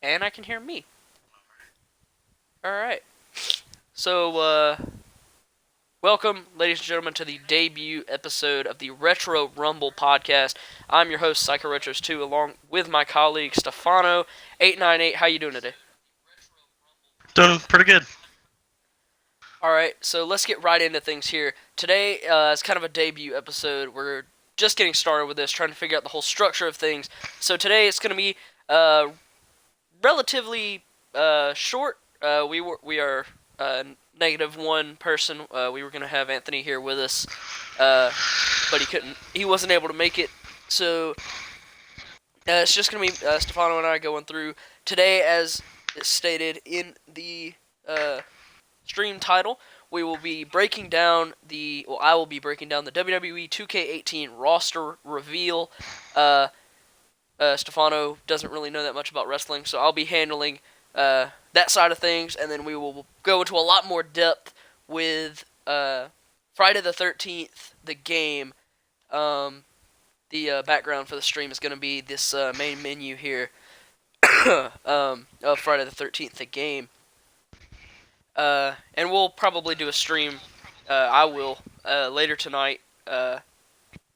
and I can hear me. Alright. So, welcome, ladies and gentlemen, to the debut episode of the Retro Rumble podcast. I'm your host, Psycho Retros 2, along with my colleague, Stefano898. How you doing today? Doing pretty good. Alright, so let's get right into things here. Today is kind of a debut episode. We're just getting started with this, trying to figure out the whole structure of things. So today it's going to be relatively short. We are negative one person. We were gonna have Anthony here with us, but he couldn't. He wasn't able to make it. So it's just gonna be Stefano and I going through today, as it's stated in the stream title. We will be breaking down I will be breaking down the WWE 2K18 roster reveal. Stefano doesn't really know that much about wrestling, so I'll be handling that side of things, and then we will go into a lot more depth with Friday the 13th, the game. The background for the stream is going to be this main menu here of Friday the 13th, the game. And we'll probably do a stream, I will, later tonight,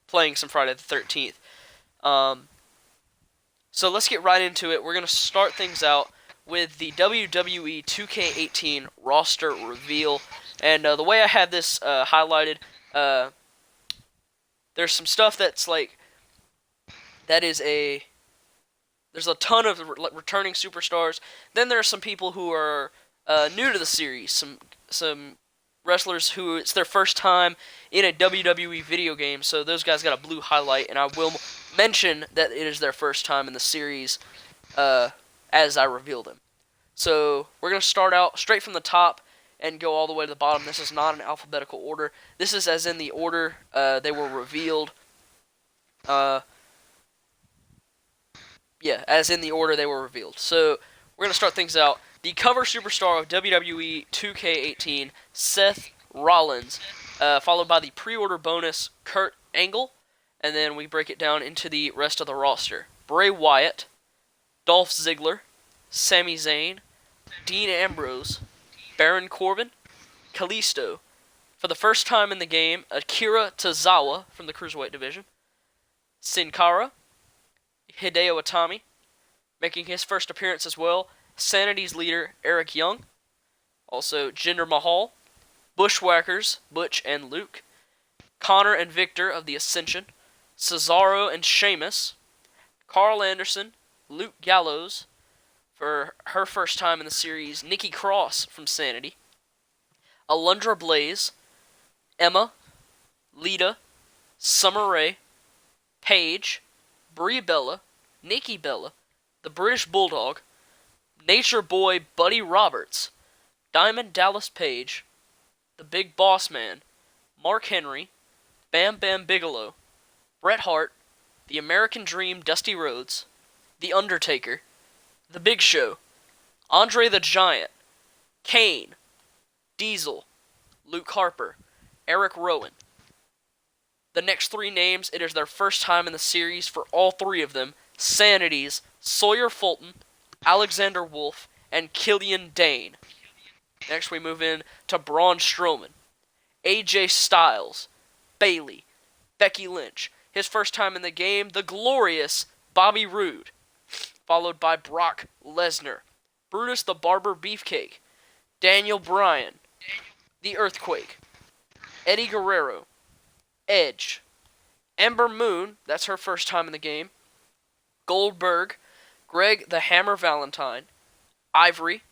playing some Friday the 13th. So let's get right into it. We're going to start things out with the WWE 2K18 roster reveal. And the way I have this highlighted, there's some stuff that's like, there's a ton of returning superstars. Then there are some people who are new to the series, some wrestlers who it's their first time in a WWE video game, so those guys got a blue highlight, and I will mention that it is their first time in the series as I reveal them. So we're going to start out straight from the top and go all the way to the bottom. This is not in alphabetical order. This is as in the order they were revealed. As in the order they were revealed. So we're going to start things out. The cover superstar of WWE 2K18, Seth Rollins, followed by the pre-order bonus, Kurt Angle, and then we break it down into the rest of the roster. Bray Wyatt, Dolph Ziggler, Sami Zayn, Dean Ambrose, Baron Corbin, Kalisto. For the first time in the game, Akira Tozawa from the Cruiserweight division, Sin Cara, Hideo Itami, making his first appearance as well, Sanity's leader, Eric Young. Also, Jinder Mahal, Bushwhackers, Butch and Luke, Connor and Victor of the Ascension, Cesaro and Sheamus, Carl Anderson, Luke Gallows, for her first time in the series, Nikki Cross from Sanity, Alundra Blaze, Emma, Lita, Summer Rae, Paige, Brie Bella, Nikki Bella, the British Bulldog, Nature Boy Buddy Roberts, Diamond Dallas Page, the Big Boss Man, Mark Henry, Bam Bam Bigelow, Bret Hart, the American Dream Dusty Rhodes, The Undertaker, The Big Show, Andre the Giant, Kane, Diesel, Luke Harper, Eric Rowan. The next three names, it is their first time in the series for all three of them. Sanity's Sawyer Fulton, Alexander Wolf, and Killian Dane. Next we move in to Braun Strowman, AJ Styles, Bayley, Becky Lynch. His first time in the game, the glorious Bobby Roode. Followed by Brock Lesnar, Brutus the Barber Beefcake, Daniel Bryan, The Earthquake, Eddie Guerrero, Edge, Ember Moon, that's her first time in the game, Goldberg, Greg the Hammer Valentine, Ivory,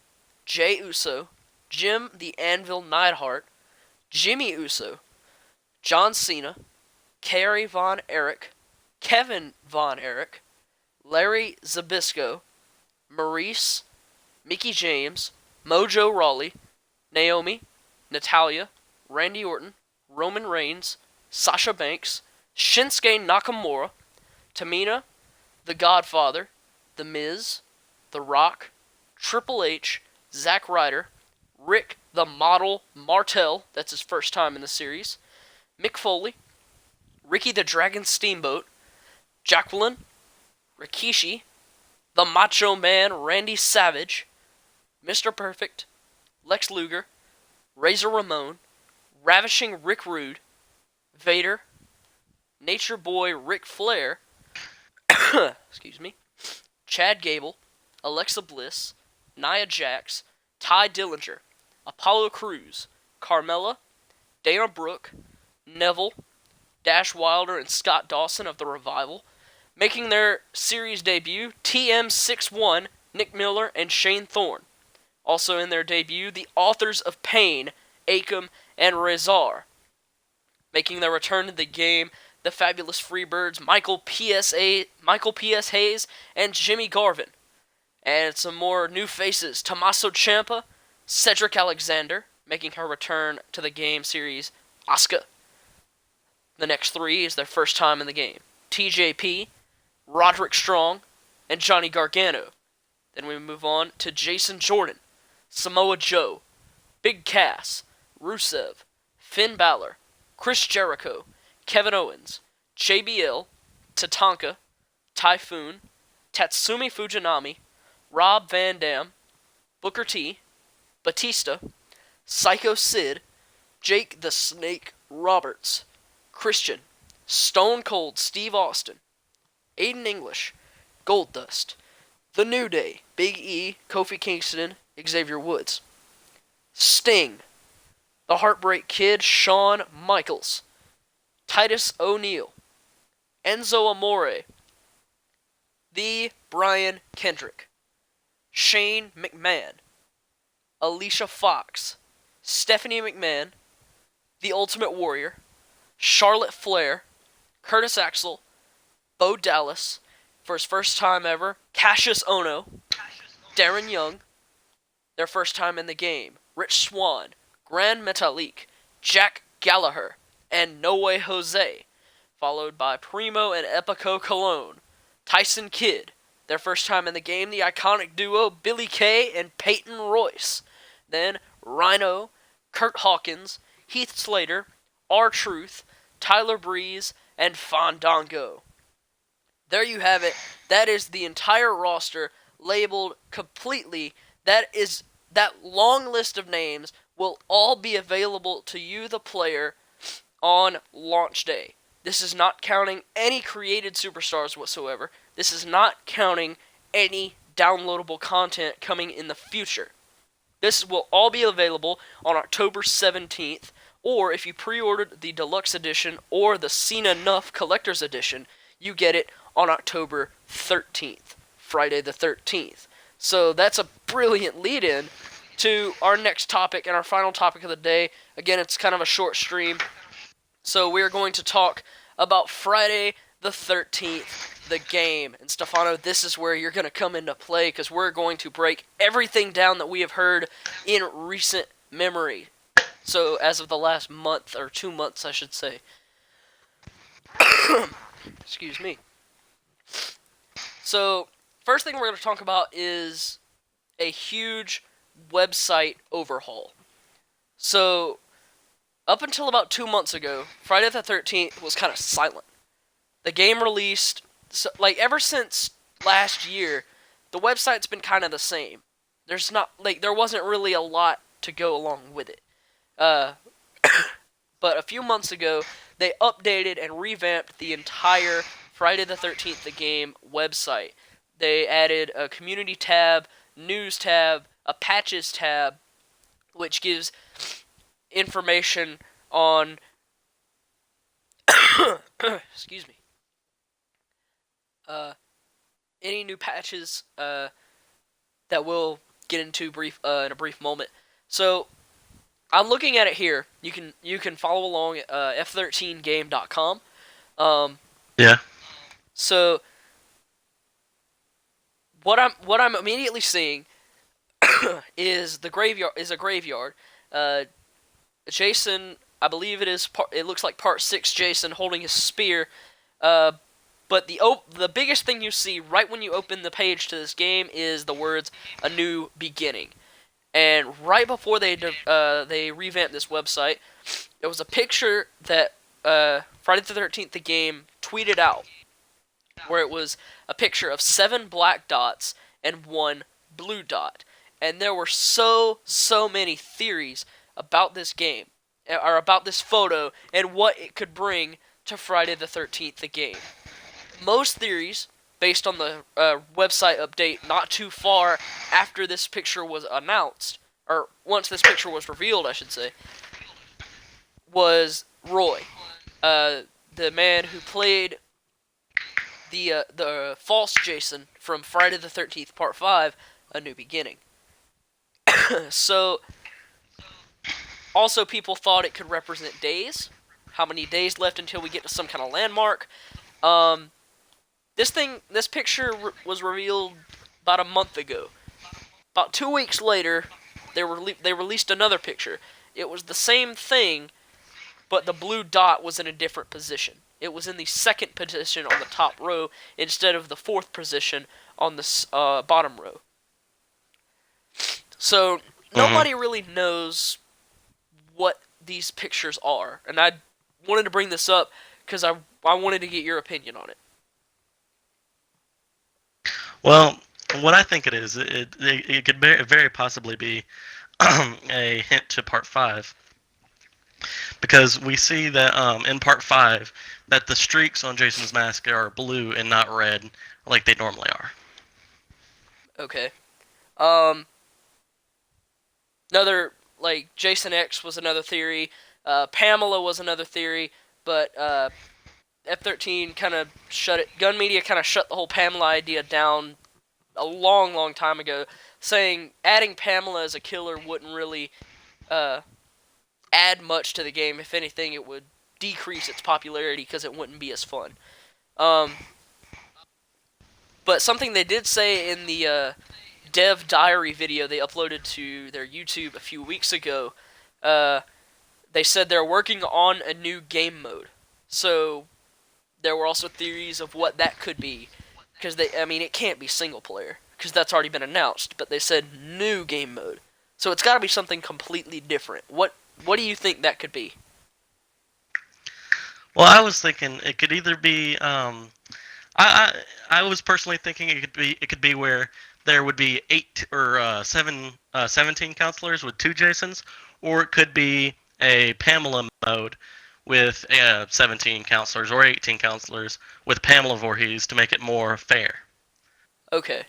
Jey Uso, Jim the Anvil Neidhart, Jimmy Uso, John Cena, Kerry Von Erich, Kevin Von Erich, Larry Zbyszko, Maurice, Mickie James, Mojo Rawley, Naomi, Natalya, Randy Orton, Roman Reigns, Sasha Banks, Shinsuke Nakamura, Tamina, The Godfather, The Miz, The Rock, Triple H, Zack Ryder, Rick the Model Martel, that's his first time in the series, Mick Foley, Ricky the Dragon Steamboat, Jacqueline, Rikishi, the Macho Man Randy Savage, Mr. Perfect, Lex Luger, Razor Ramon, Ravishing Rick Rude, Vader, Nature Boy Ric Flair, excuse me, Chad Gable, Alexa Bliss, Nia Jax, Ty Dillinger, Apollo Crews, Carmella, Dana Brooke, Neville, Dash Wilder, and Scott Dawson of the Revival. Making their series debut, TM61, Nick Miller, and Shane Thorne. Also in their debut, the Authors of Pain, Akam and Rezar. Making their return to the game, the Fabulous Freebirds, Michael P.S. Hayes, and Jimmy Garvin. And some more new faces, Tommaso Ciampa, Cedric Alexander, making her return to the game series, Asuka. The next three is their first time in the game. TJP, Roderick Strong, and Johnny Gargano. Then we move on to Jason Jordan, Samoa Joe, Big Cass, Rusev, Finn Balor, Chris Jericho, Kevin Owens, JBL, Tatanka, Typhoon, Tatsumi Fujinami, Rob Van Dam, Booker T, Batista, Psycho Sid, Jake the Snake Roberts, Christian, Stone Cold Steve Austin, Aiden English, Goldust, The New Day, Big E, Kofi Kingston, Xavier Woods, Sting, The Heartbreak Kid, Shawn Michaels, Titus O'Neil, Enzo Amore, The Brian Kendrick, Shane McMahon, Alicia Fox, Stephanie McMahon, The Ultimate Warrior, Charlotte Flair, Curtis Axel, Bo Dallas, for his first time ever, Cassius Ohno, Darren Young, their first time in the game, Rich Swann, Grand Metalik, Jack Gallagher, and No Way Jose, followed by Primo and Epico Cologne, Tyson Kidd, their first time in the game, the iconic duo Billy Kay and Peyton Royce, then Rhino, Kurt Hawkins, Heath Slater, R-Truth, Tyler Breeze, and Fandango. There you have it. That is the entire roster labeled completely. That long list of names will all be available to you, the player, on launch day. This is not counting any created superstars whatsoever. This is not counting any downloadable content coming in the future. This will all be available on October 17th, or if you pre-ordered the Deluxe Edition or the Cena Nuff Collector's Edition, you get it on October 13th, Friday the 13th. So that's a brilliant lead-in to our next topic and our final topic of the day. Again, it's kind of a short stream, so we're going to talk about Friday the 13th, the game. And Stefano, this is where you're going to come into play, because we're going to break everything down that we have heard in recent memory. So, as of the last month, or 2 months, I should say. Excuse me. So, first thing we're going to talk about is a huge website overhaul. So, up until about 2 months ago, Friday the 13th was kind of silent. The game released, so, ever since last year, the website's been kind of the same. There wasn't really a lot to go along with it. But a few months ago, they updated and revamped the entire Friday the 13th the game website. They added a community tab, news tab, a patches tab, which gives information on excuse me, any new patches that we'll get into in a brief moment. So I'm looking at it here. You can follow along at f13game.com. Yeah. So what I'm immediately seeing is a graveyard. Jason, I believe it looks like part 6 Jason holding his spear. But the biggest thing you see right when you open the page to this game is the words "A New Beginning." And right before they revamped this website, there was a picture that Friday the 13th the game tweeted out. where it was a picture of 7 black dots and 1 blue dot. And there were so many theories about this game, or about this photo, and what it could bring to Friday the 13th, the game. Most theories, based on the website update not too far after this picture was announced, or once this picture was revealed, I should say, was Roy, the man who played the false Jason from Friday the 13th Part 5, A New Beginning. So, also people thought it could represent days, how many days left until we get to some kind of landmark. This picture was revealed about a month ago. About 2 weeks later, they released another picture. It was the same thing, but the blue dot was in a different position. It was in the 2nd position on the top row instead of the 4th position on the bottom row. So nobody really knows what these pictures are, and I wanted to bring this up because I wanted to get your opinion on it. Well, what I think it is, it could very possibly be a hint to Part 5. Because we see that in Part 5 that the streaks on Jason's mask are blue and not red like they normally are. Okay. Another, like, Jason X was another theory. Pamela was another theory, but F13 kind of shut it. Gun Media kind of shut the whole Pamela idea down a long time ago, saying adding Pamela as a killer wouldn't really add much to the game. If anything, it would decrease its popularity because it wouldn't be as fun. But something they did say in the Dev Diary video they uploaded to their YouTube a few weeks ago, they said they're working on a new game mode. So there were also theories of what that could be, because it can't be single player because that's already been announced. But they said new game mode, so it's got to be something completely different. What do you think that could be? Well, I was thinking it could either be. I was personally thinking it could be where there would be 8 or 17 counselors with 2 Jasons, or it could be a Pamela mode with 17 counselors or 18 counselors with Pamela Voorhees to make it more fair. Okay.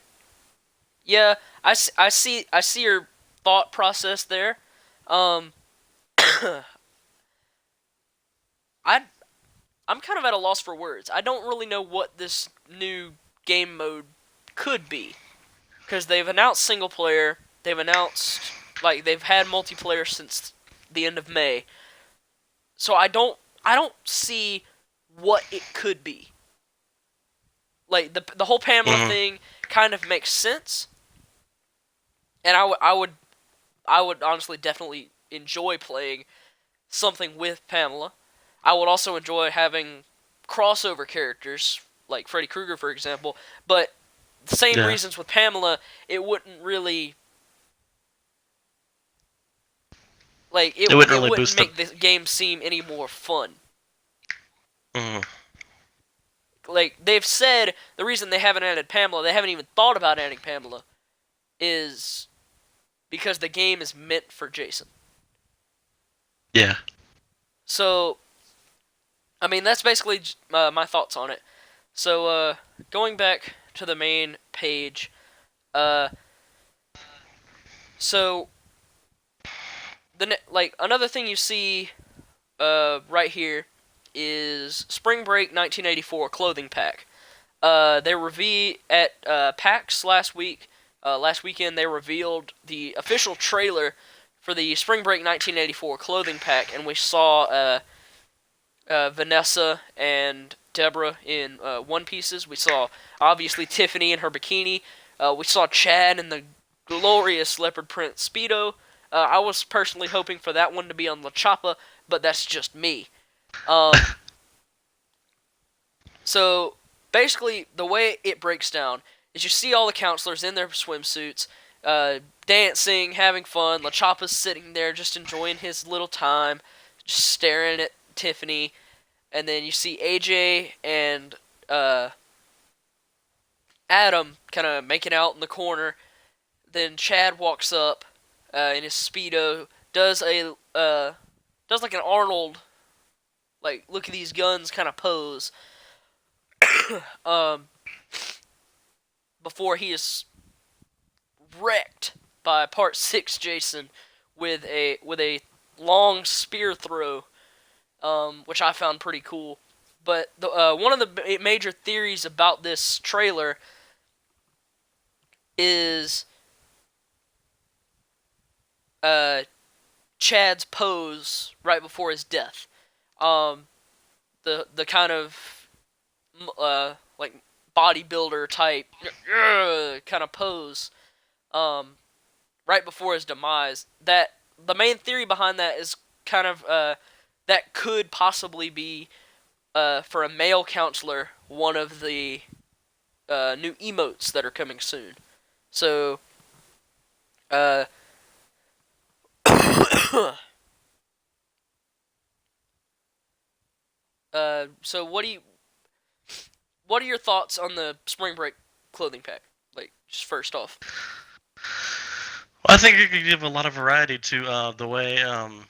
Yeah, I see your thought process there. I'm kind of at a loss for words. I don't really know what this new game mode could be, because they've announced single player, they've announced they've had multiplayer since the end of May. So I don't see what it could be. Like the whole Pamela thing kind of makes sense, and I would honestly definitely enjoy playing something with Pamela. I would also enjoy having crossover characters like Freddy Krueger, for example. But the same reasons with Pamela, it wouldn't really it wouldn't make the game seem any more fun. Like, they've said the reason they haven't added Pamela, they haven't even thought about adding Pamela, is because the game is meant for Jason. Yeah. So, that's basically my thoughts on it. So, going back to the main page, so another thing you see right here is Spring Break 1984 clothing pack. They revealed at PAX last weekend. They revealed the official trailer for the Spring Break 1984 clothing pack, and we saw Vanessa and Deborah in one pieces. We saw obviously Tiffany in her bikini. We saw Chad in the glorious leopard print Speedo. I was personally hoping for that one to be on La Chapa, but that's just me. So basically, the way it breaks down is you see all the counselors in their swimsuits, dancing, having fun. La Chapa's sitting there just enjoying his little time, just staring at Tiffany. And then you see AJ and Adam kind of making out in the corner. Then Chad walks up in his speedo, does like an Arnold, like look at these guns kind of pose. um, Before he is wrecked by Part 6 Jason with a long spear throw, which I found pretty cool. But one of the major theories about this trailer is Chad's pose right before his death. Um, the kind of like bodybuilder type kind of pose right before his demise. That the main theory behind that is kind of that could possibly be for a male counselor one of the new emotes that are coming soon. So so what are your thoughts on the spring break clothing pack? Like, just first off. Well, I think it could give a lot of variety to the way um,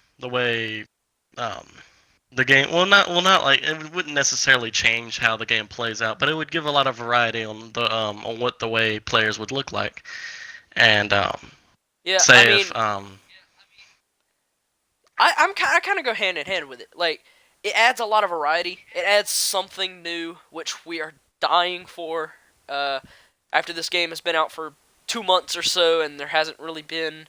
the game. Not like it wouldn't necessarily change how the game plays out, but it would give a lot of variety on what the way players would look like. And Yeah, I say mean, if I kind of go hand in hand with it. Like, it adds a lot of variety. It adds something new, which we are dying for. After this game has been out for 2 months or so, and there hasn't really been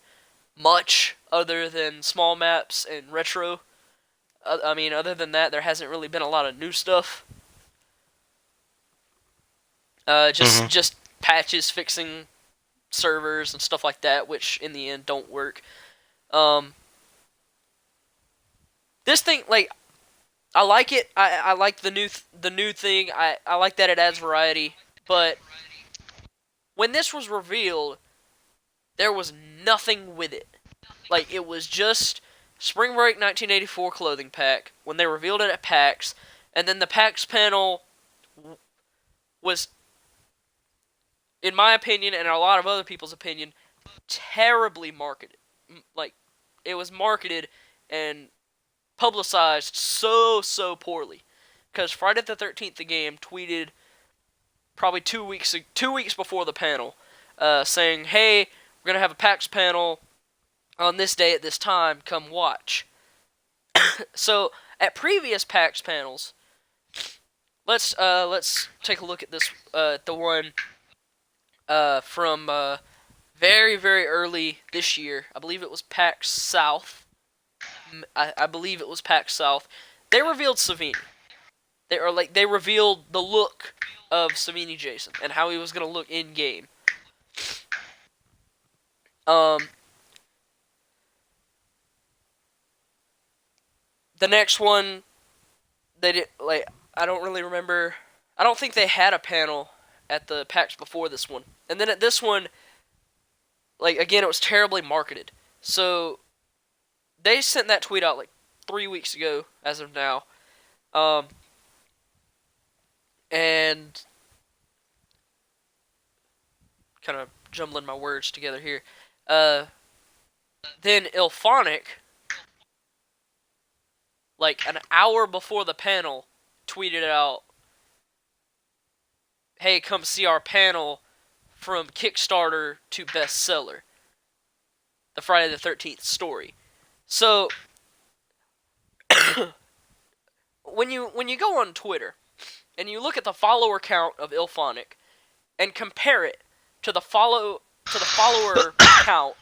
much other than small maps and retro. I mean, other than that, there hasn't really been a lot of new stuff. mhm. Just patches fixing servers and stuff like that, which in the end don't work. Um, this thing, like, I like it. I like the new thing. I like that it adds variety. But when this was revealed, there was nothing with it. Like, it was just Spring Break 1984 clothing pack when they revealed it at PAX, and then the PAX panel was, in my opinion and a lot of other people's opinion, terribly marketed. Like, it was marketed and publicized so poorly. Because Friday the 13th, the game, tweeted probably 2 weeks before the panel, saying, "Hey, we're gonna have a PAX panel on this day at this time. Come watch." So at previous PAX panels, let's take a look at this. The one from very early this year. I believe it was PAX South. I believe it was PAX South. They revealed Savini. They revealed the look of Savini Jason and how he was gonna look in game. The next one, they did like I don't really remember. I don't think they had a panel at the PAX before this one, and then at this one, like again, it was terribly marketed. So they sent that tweet out like 3 weeks ago, as of now, and kind of jumbling my words together here. Then Ilphonic, like an hour before the panel, tweeted out, "Hey, come see our panel from Kickstarter to bestseller, the Friday the 13th story." So when you go on Twitter and you look at the follower count of Ilphonic and compare it to the follower count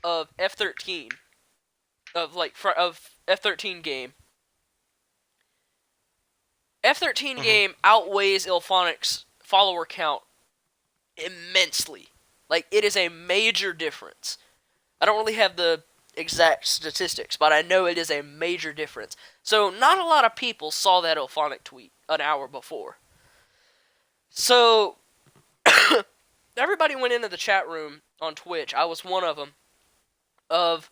of F13 of F13 game, F13 game outweighs Ilphonic's follower count immensely. Like, it is a major difference. I don't really have the exact statistics, but I know it is a major difference. So not a lot of people saw that Ilphonic tweet an hour before. So everybody went into the chat room on Twitch. I was one of them. Of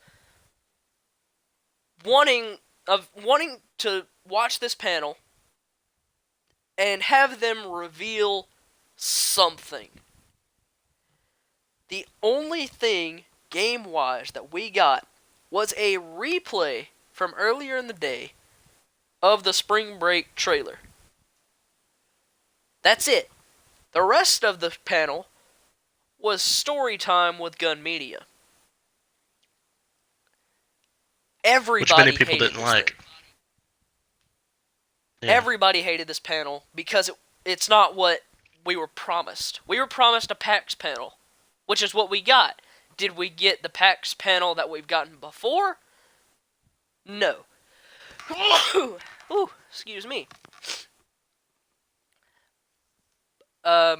wanting to watch this panel and have them reveal something. The only thing game-wise that we got was a replay from earlier in the day of the Spring Break trailer. That's it. The rest of the panel was story time with Gun Media. Which many Everybody people hated didn't this like. thing. Yeah. Everybody hated this panel because it's not what we were promised. We were promised a PAX panel, which is what we got. Did we get the PAX panel that we've gotten before? No. Ooh, excuse me. I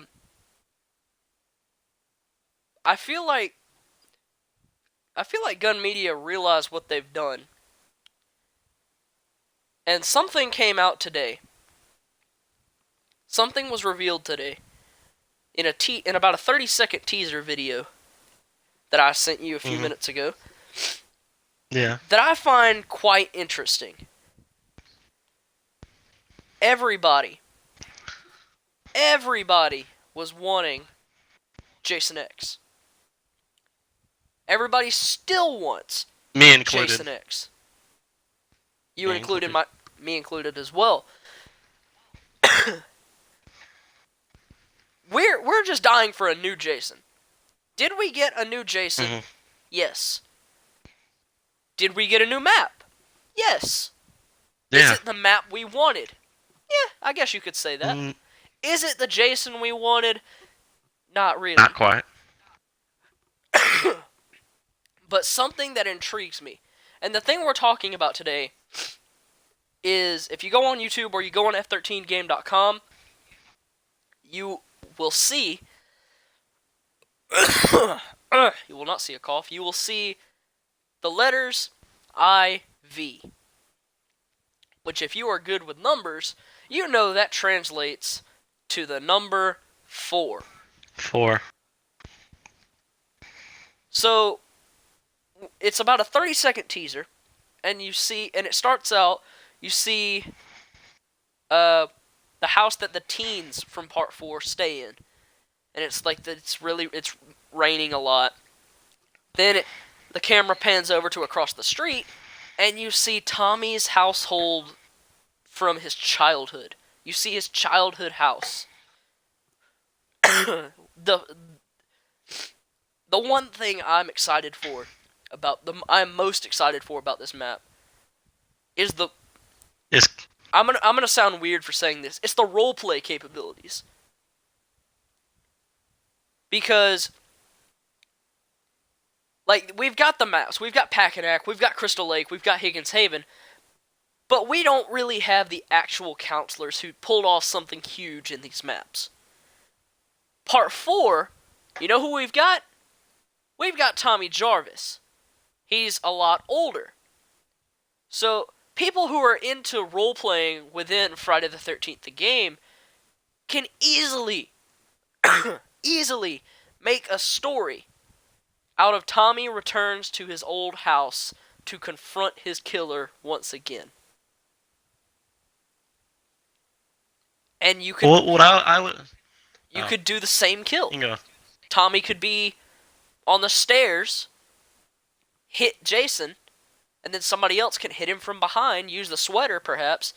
feel like Gun Media realized what they've done. And something came out today. Something was revealed today in about a 30-second teaser video that I sent you a few minutes ago. Yeah. That I find quite interesting. Everybody was wanting Jason X. Everybody still wants Me included. Jason X. You included, me included as well. We're just dying for a new Jason. Did we get a new Jason? Mm-hmm. Yes. Did we get a new map? Yes. Yeah. Is it the map we wanted? Yeah, I guess you could say that. Is it the Jason we wanted? Not really. Not quite. But something that intrigues me, and the thing we're talking about today, is if you go on YouTube or you go on f13game.com, you will see... you will not see a cough. You will see the letters IV. Which, if you are good with numbers, you know that translates to the number 4. 4. So, it's about a 30-second teaser, and it starts out, you see the house that the teens from Part 4 stay in. And it's like, it's raining a lot. Then the camera pans over to across the street, and you see Tommy's household from his childhood. You see his childhood house. The one thing I'm most excited for about this map is I'm gonna sound weird for saying this. It's the roleplay capabilities. Because, like, we've got the maps, we've got Packanack, we've got Crystal Lake, we've got Higgins Haven, but we don't really have the actual counselors who pulled off something huge in these maps. Part 4, you know who we've got? We've got Tommy Jarvis. He's a lot older. So, people who are into role-playing within Friday the 13th, the game, can easily make a story out of Tommy returns to his old house to confront his killer once again. And you could you could do the same kill. You know. Tommy could be on the stairs, hit Jason, and then somebody else can hit him from behind, use the sweater perhaps,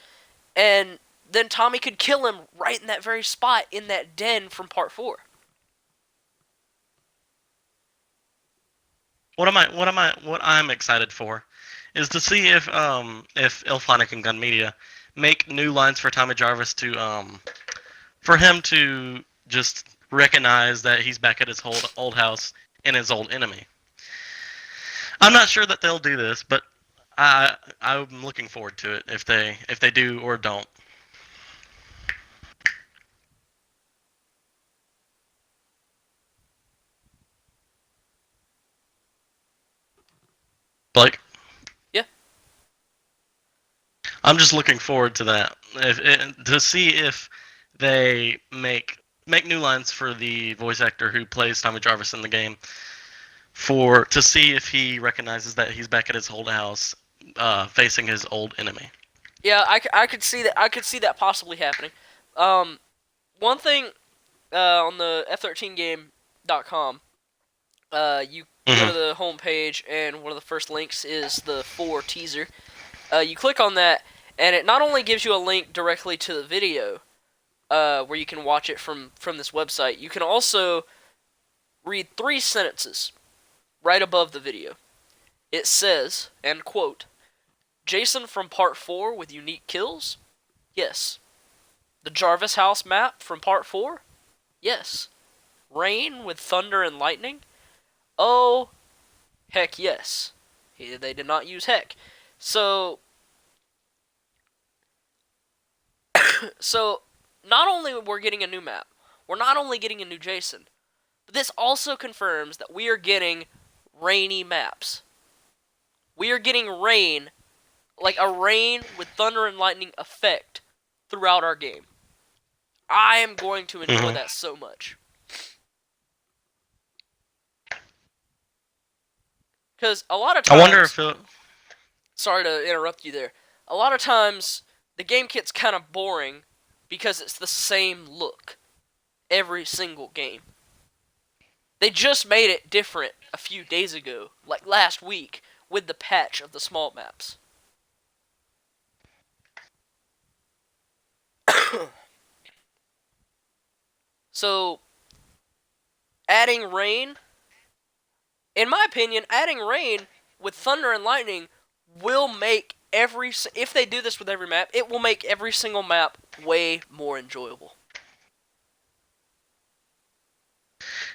and then Tommy could kill him right in that very spot in that den from Part 4. What I'm excited for is to see if Ilphonic and Gun Media make new lines for Tommy Jarvis for him to just recognize that he's back at his old house and his old enemy. I'm not sure that they'll do this, but I'm looking forward to it if they do or don't. Blake? Yeah. I'm just looking forward to that. To see if they make new lines for the voice actor who plays Tommy Jarvis in the game, to see if he recognizes that he's back at his old house, facing his old enemy. Yeah, I could see that. I could see that possibly happening. One thing on the F13game.com, you go to Mhm. the home page, and one of the first links is the 4 teaser. You click on that, and it not only gives you a link directly to the video, where you can watch it from this website, you can also read 3 sentences right above the video. It says, and quote, Jason from Part 4 with unique kills? Yes. The Jarvis House map from Part 4? Yes. Rain with thunder and lightning? Oh, heck yes. They did not use heck. So, not only we're getting a new map, we're not only getting a new Jason, but this also confirms that we are getting rainy maps. We are getting rain, like a rain with thunder and lightning effect throughout our game. I am going to enjoy Mhm. that so much. Because a lot of I wonder times, if it. sorry to interrupt you there, a lot of times the game kit's kind of boring because it's the same look every single game. They just made it different a few days ago, like last week, with the patch of the small maps. So, adding rain, in my opinion, adding rain with thunder and lightning will make if they do this with every map, it will make every single map way more enjoyable.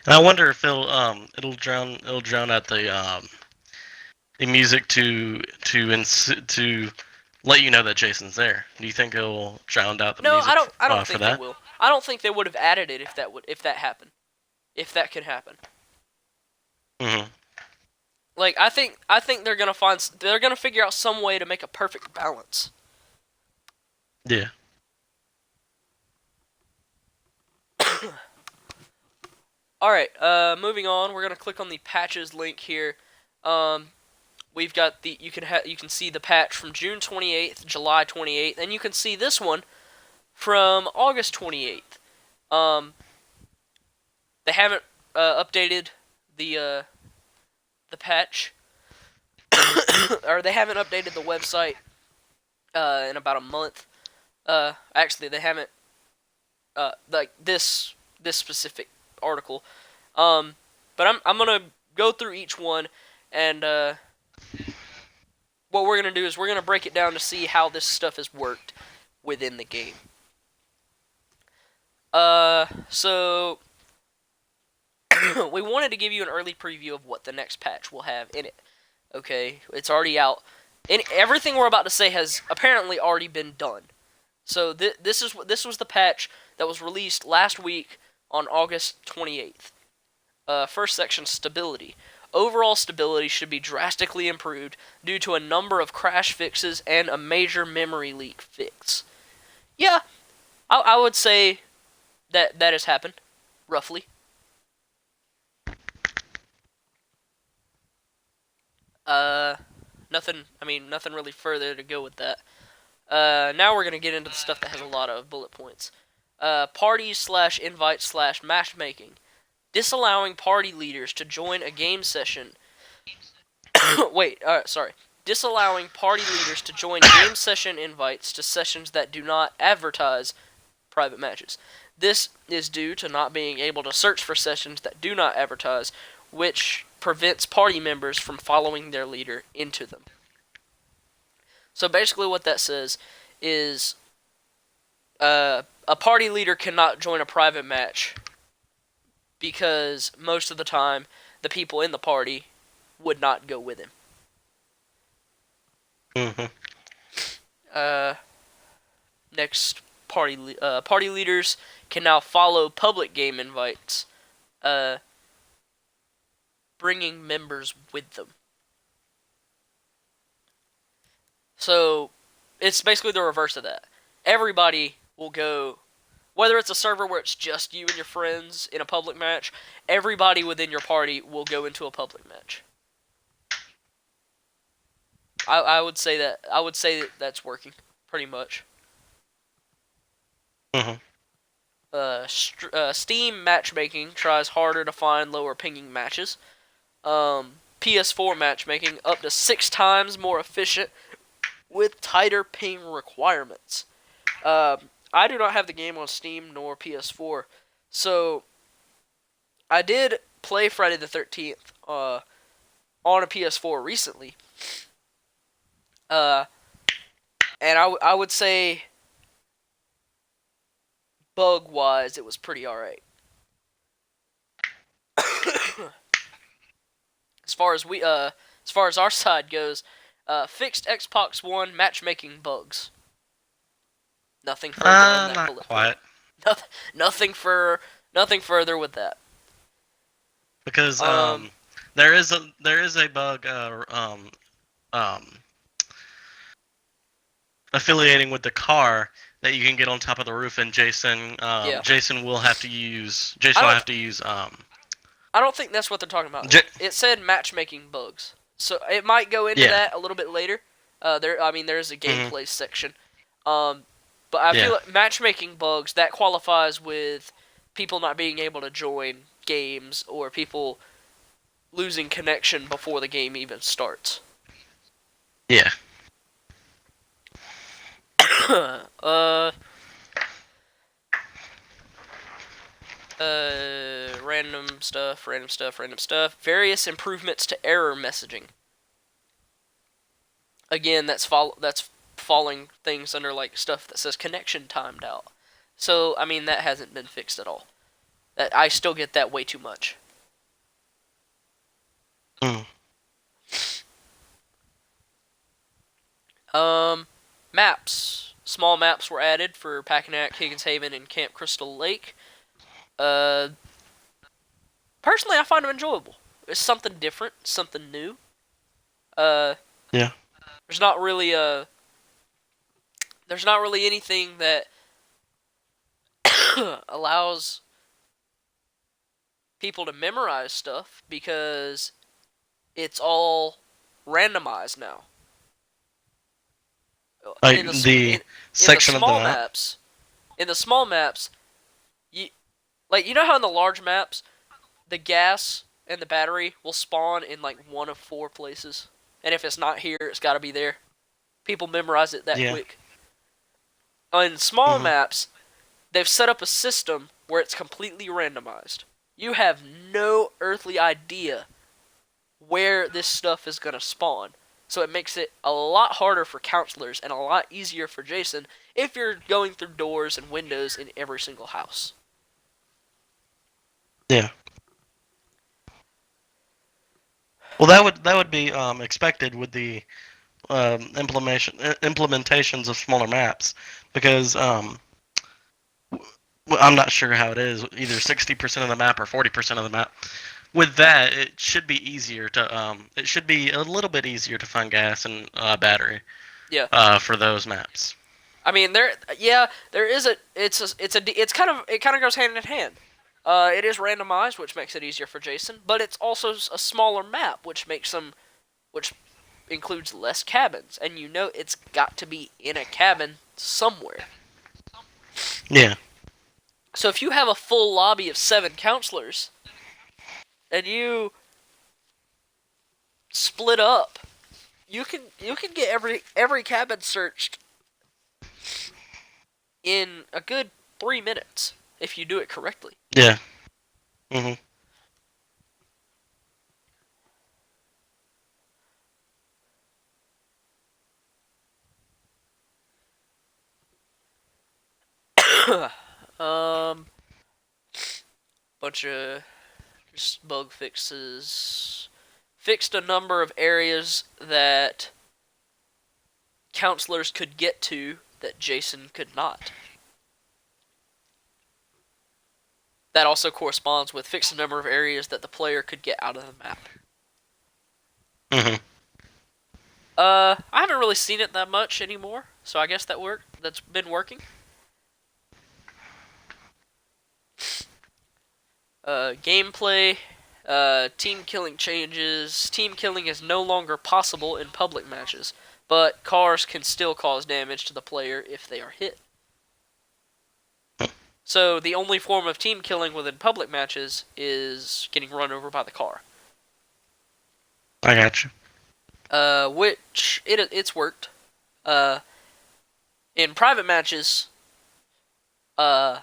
And I wonder if it'll drown out the music to let you know that Jason's there. Do you think it'll drown out the No, music I don't for think they that? will. I don't think they would have added it if that happened. If that could happen. Mhm. Like I think they're going to figure out some way to make a perfect balance. Yeah. All right, moving on. We're going to click on the patches link here. We've got the you can see the patch from June 28th, July 28th, and you can see this one from August 28th. Um, they haven't updated the patch, or they haven't updated the website in about a month. Actually, they haven't like this specific article. But I'm gonna go through each one, and what we're gonna do is we're gonna break it down to see how this stuff has worked within the game. So we wanted to give you an early preview of what the next patch will have in it. Okay, it's already out, and everything we're about to say has apparently already been done. So this was the patch that was released last week on August 28th. First section, stability. Overall stability should be drastically improved due to a number of crash fixes and a major memory leak fix. Yeah, I would say that has happened, roughly. Uh, nothing. I mean, nothing really further to go with that. Now we're gonna get into the stuff that has a lot of bullet points. Parties slash invite slash matchmaking. Disallowing party leaders to join a game session. Wait, sorry. Disallowing party leaders to join game session invites to sessions that do not advertise private matches. This is due to not being able to search for sessions that do not advertise, which prevents party members from following their leader into them. So basically, what that says is a party leader cannot join a private match because most of the time the people in the party would not go with him. Mhm. Next, party leaders can now follow public game invites, bringing members with them. So it's basically the reverse of that. Everybody will go, whether it's a server where it's just you and your friends in a public match, everybody within your party will go into a public match. I would say that that's working pretty much. Mhm. Steam matchmaking tries harder to find lower pinging matches. PS4 matchmaking up to 6 times more efficient with tighter ping requirements. I do not have the game on Steam nor PS4, so I did play Friday the 13th on a PS4 recently. Uh, and I would say bug wise, it was pretty alright. As far as our side goes, fixed Xbox One matchmaking bugs. Nothing further on that Not bullet quite. point. Nothing further with that. Because there is a bug affiliating with the car that you can get on top of the roof, and Jason Yeah. will have to use I don't think that's what they're talking about. It said matchmaking bugs, so it might go into that a little bit later. There's a gameplay section, but I feel like matchmaking bugs that qualifies with people not being able to join games or people losing connection before the game even starts. Yeah. Random stuff. Various improvements to error messaging. Again, that's falling things under like stuff that says connection timed out. So I mean that hasn't been fixed at all. That I still get that way too much. Mm. Maps. Small maps were added for Packanack, Higgins Haven, and Camp Crystal Lake. Personally, I find them enjoyable. It's something different, something new. Yeah. There's not really anything that allows people to memorize stuff because it's all randomized now. Like in the section of the map. Maps, in the small maps, you know how in the large maps, the gas and the battery will spawn in like one of 4 places, and if it's not here, it's got to be there. People memorize it that quick. In small maps, they've set up a system where it's completely randomized. You have no earthly idea where this stuff is going to spawn. So it makes it a lot harder for counselors and a lot easier for Jason if you're going through doors and windows in every single house. Yeah. Well, that would be expected with the implementations of smaller maps, because I'm not sure how it is, either 60% of the map or 40% of the map. With that, it should be easier to it should be a little bit easier to find gas and battery. Yeah. For those maps. I mean, there is it kind of goes hand in hand. It is randomized, which makes it easier for Jason, but it's also a smaller map, which includes less cabins, and you know it's got to be in a cabin somewhere. Yeah. So if you have a full lobby of 7 counselors, and you split up, you can get every cabin searched in a good 3 minutes if you do it correctly. Yeah. Mhm. Bunch of just bug fixes. Fixed a number of areas that counselors could get to that Jason could not. That also corresponds with fixed a number of areas that the player could get out of the map. Mhm. I haven't really seen it that much anymore, so I guess that's been working. Gameplay, team killing changes. Team killing is no longer possible in public matches, but cars can still cause damage to the player if they are hit. So the only form of team killing within public matches is getting run over by the car. I got you. Which it's worked. In private matches, uh,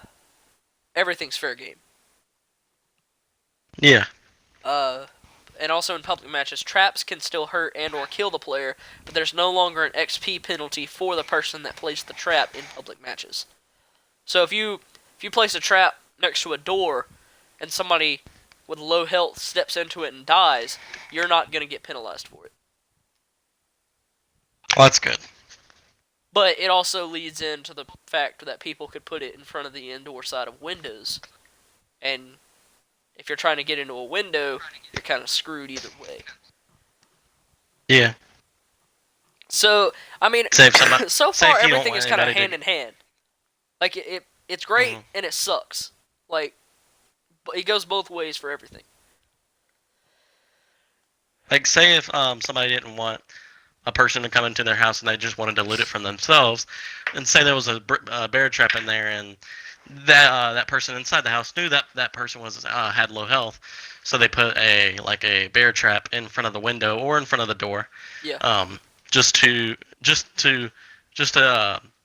everything's fair game. Yeah. And also in public matches, traps can still hurt and or kill the player, but there's no longer an XP penalty for the person that placed the trap in public matches. So if you place a trap next to a door and somebody with low health steps into it and dies, you're not going to get penalized for it. Well, that's good. But it also leads into the fact that people could put it in front of the indoor side of windows. And if you're trying to get into a window, you're kind of screwed either way. Yeah. So, I mean, so far everything is kind of hand in hand. Like, it's great and it sucks. Like, it goes both ways for everything. Like, say if somebody didn't want a person to come into their house and they just wanted to loot it from themselves, and say there was a bear trap in there, and that person inside the house knew that person was had low health, so they put a bear trap in front of the window or in front of the door. Yeah. Just to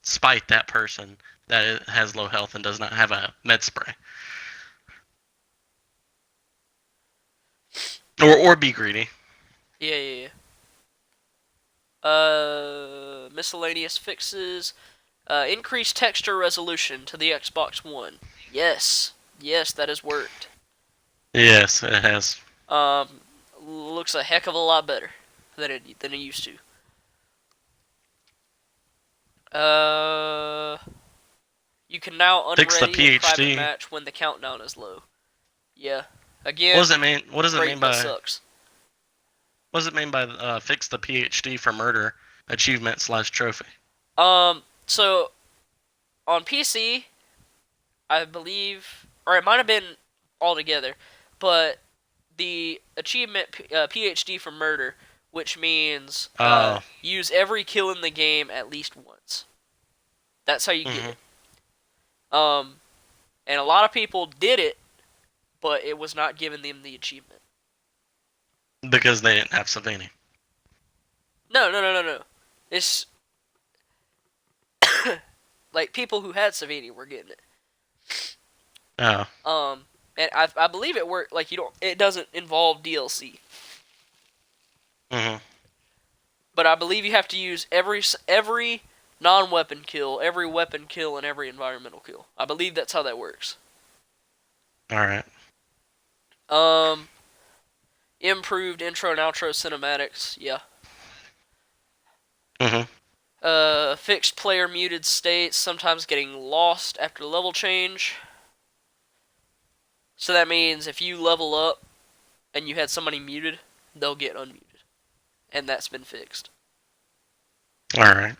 spite that person that it has low health and does not have a med spray. Or be greedy. Yeah. Miscellaneous fixes. Increased texture resolution to the Xbox One. Yes, that has worked. Yes, it has. Looks a heck of a lot better than it used to. You can now unready a private match when the countdown is low. Yeah. Again. What does it mean? What does it mean by? Sucks. What does it mean by fix the PhD for murder achievement / trophy? So on PC, I believe, or it might have been all together, but the achievement PhD for murder, which means use every kill in the game at least once. That's how you get it. And a lot of people did it, but it was not giving them the achievement. Because they didn't have Savini. No. It's like people who had Savini were getting it. Oh. And I believe it worked. Like it doesn't involve DLC. But I believe you have to use every non-weapon kill, every weapon kill, and every environmental kill. I believe that's how that works. All right. Improved intro and outro cinematics. Yeah. Fixed player muted states, sometimes getting lost after level change. So that means if you level up and you had somebody muted, they'll get unmuted. And that's been fixed. Alright.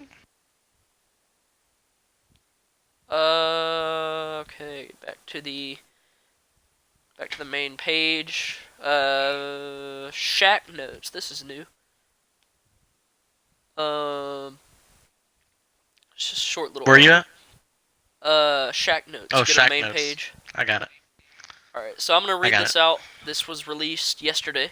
Okay, back to the main page. Shack notes. This is new. It's just a short little. Where you at? Shack notes. Oh, Shack main notes. Page. I got it. Alright, so I'm gonna read this out. This was released yesterday.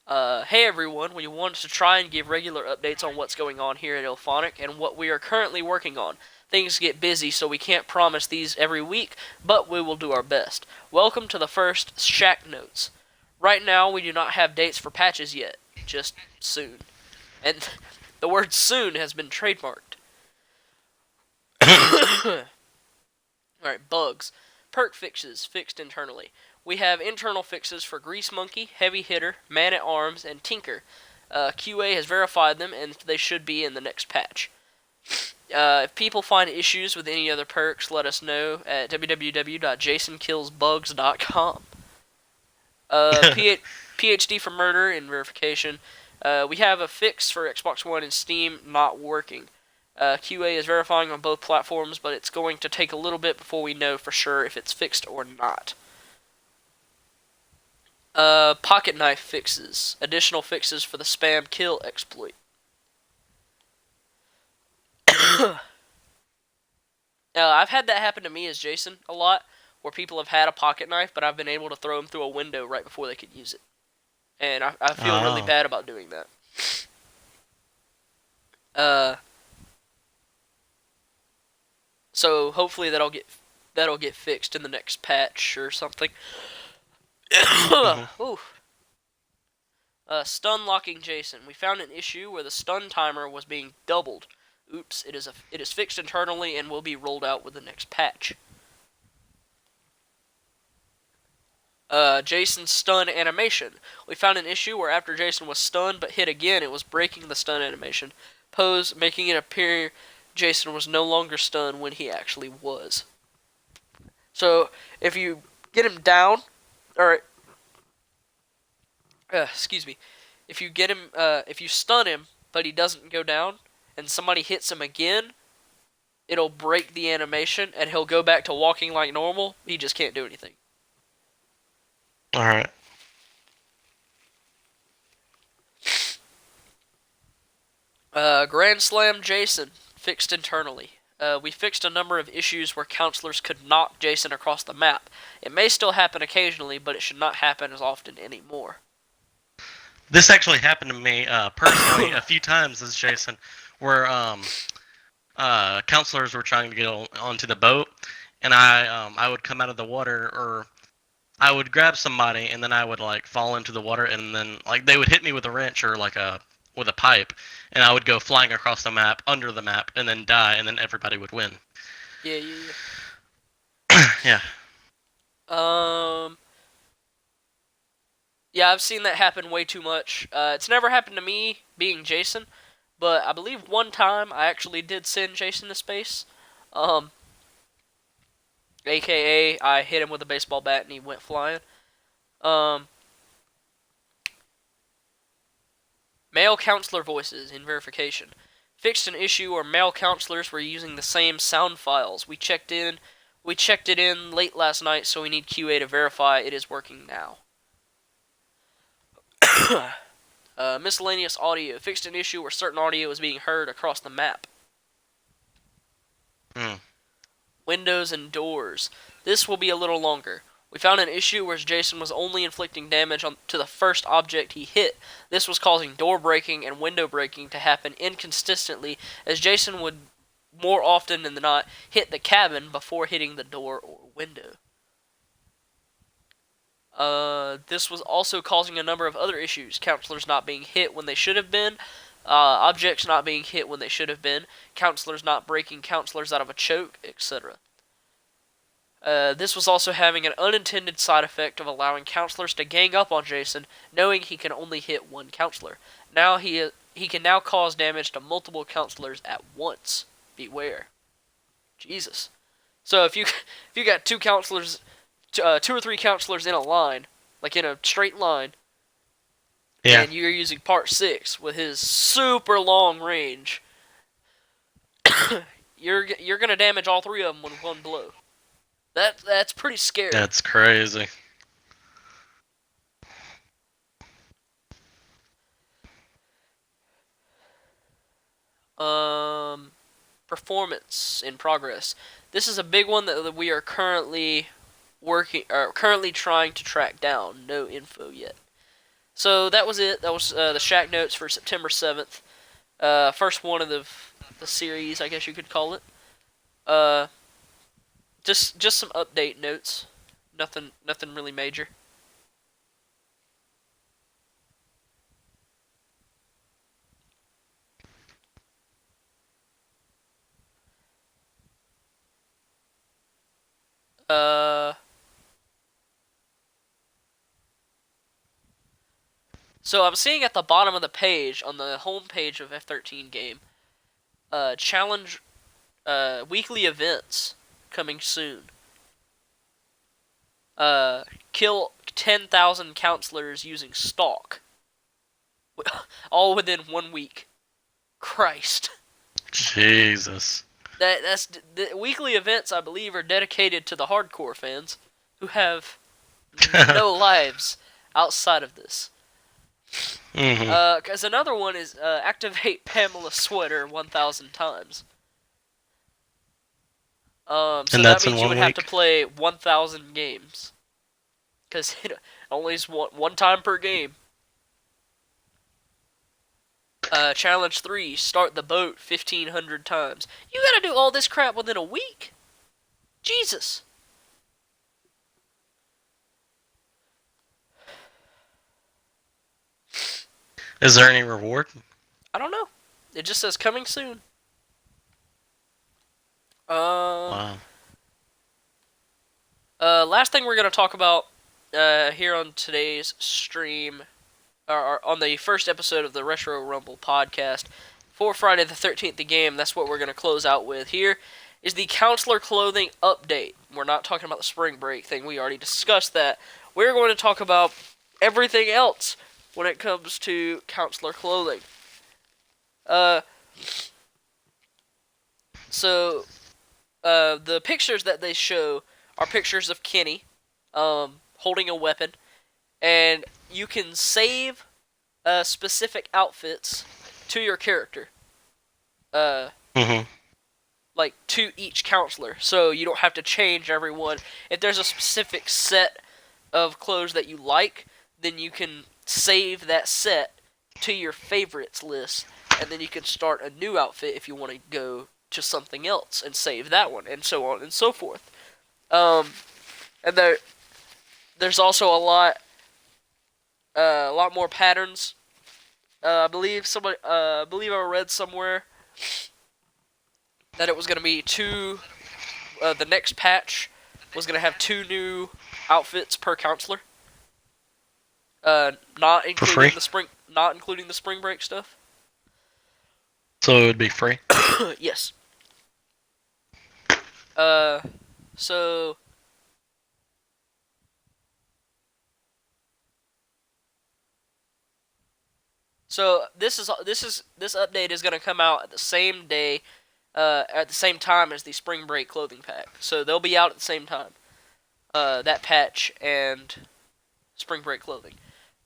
Hey everyone, we wanted to try and give regular updates on what's going on here at Ilphonic and what we are currently working on. Things get busy, so we can't promise these every week, but we will do our best. Welcome to the first Shack Notes. Right now, we do not have dates for patches yet. Just soon. And the word soon has been trademarked. Alright, bugs. Perk fixes, fixed internally. We have internal fixes for Grease Monkey, Heavy Hitter, Man at Arms, and Tinker. QA has verified them, and they should be in the next patch. If people find issues with any other perks, let us know at www.jasonkillsbugs.com. PhD for murder and verification. We have a fix for Xbox One and Steam not working. QA is verifying on both platforms, but it's going to take a little bit before we know for sure if it's fixed or not. Pocket knife fixes. Additional fixes for the spam kill exploit. Now, I've had that happen to me as Jason a lot, where people have had a pocket knife, but I've been able to throw them through a window right before they could use it. And I feel really Oh. bad about doing that. Uh, so hopefully that'll get fixed in the next patch or something. Hmm. Ooh. Stun locking Jason. We found an issue where the stun timer was being doubled. Oops, it is fixed internally and will be rolled out with the next patch. Jason's stun animation. We found an issue where after Jason was stunned but hit again, it was breaking the stun animation pose, making it appear Jason was no longer stunned when he actually was. So if you get him down, or excuse me, if you get him, if you stun him but he doesn't go down, and somebody hits him again, it'll break the animation and he'll go back to walking like normal. He just can't do anything. All right. Grand Slam Jason, fixed internally. We fixed a number of issues where counselors could knock Jason across the map. It may still happen occasionally, but it should not happen as often anymore. This actually happened to me personally a few times as Jason, where counselors were trying to get onto the boat, and I would come out of the water, or I would grab somebody, and then I would like fall into the water, and then like they would hit me with a wrench or like with a pipe, and I would go flying across the map, under the map, and then die, and then everybody would win. Yeah. Yeah. Yeah, I've seen that happen way too much. It's never happened to me, being Jason, but I believe one time I actually did send Jason to space. AKA, I hit him with a baseball bat and he went flying. Male counselor voices in verification. Fixed an issue where male counselors were using the same sound files. We checked it in late last night, so we need QA to verify it is working now. Miscellaneous audio. Fixed an issue where certain audio was being heard across the map. Windows and doors. This will be a little longer. We found an issue where Jason was only inflicting damage to the first object he hit. This was causing door breaking and window breaking to happen inconsistently, as Jason would, more often than not, hit the cabin before hitting the door or window. This was also causing a number of other issues. Counselors not being hit when they should have been. Objects not being hit when they should have been. Counselors not breaking counselors out of a choke, etc. This was also having an unintended side effect of allowing counselors to gang up on Jason, knowing he can only hit one counselor. Now he can now cause damage to multiple counselors at once. Beware. Jesus. So if you got two or three counselors in a line, like in a straight line, Yeah. and you're using part 6 with his super long range, you're gonna damage all three of them with one blow. That's pretty scary. That's crazy. Performance in progress. This is a big one that we are currently trying to track down. No info yet. So that was it. That was the Shack Notes for September 7th. First one of the series, I guess you could call it. Just some update notes. Nothing really major. So I'm seeing at the bottom of the page, on the home page of F13 game, challenge, weekly events coming soon. Kill 10,000 counselors using stalk. All within 1 week. Christ. Jesus. That's the weekly events, I believe, are dedicated to the hardcore fans who have no lives outside of this. Because another one is activate Pamela Sweater 1,000 times. So And that that's in means you would one have to week. play 1,000 games because it only is one time per game. Challenge 3: start the boat 1,500 times. You gotta do all this crap within a week. Jesus. Is there any reward? I don't know. It just says coming soon. Um. Wow. Last thing we're gonna talk about here on today's stream, or on the first episode of the Retro Rumble podcast for Friday the 13th, the game. That's what we're gonna close out with. Here is the counselor clothing update. We're not talking about the spring break thing. We already discussed that. We're going to talk about everything else when it comes to counselor clothing. Uh. So the pictures that they show are pictures of Kenny holding a weapon, and you can save specific outfits to your character, Mm-hmm. like to each counselor, so you don't have to change everyone. If there's a specific set of clothes that you like, then you can save that set to your favorites list, and then you can start a new outfit if you want to go to something else and save that one, and so on and so forth. And there's also a lot more patterns. I believe I read somewhere that it was going to be two. The next patch was going to have 2 new outfits per counselor. Not For free? including the spring break stuff. So it would be free? Yes. Uh, so this update is gonna come out at the same day, at the same time as the spring break clothing pack. So they'll be out at the same time. That patch and spring break clothing.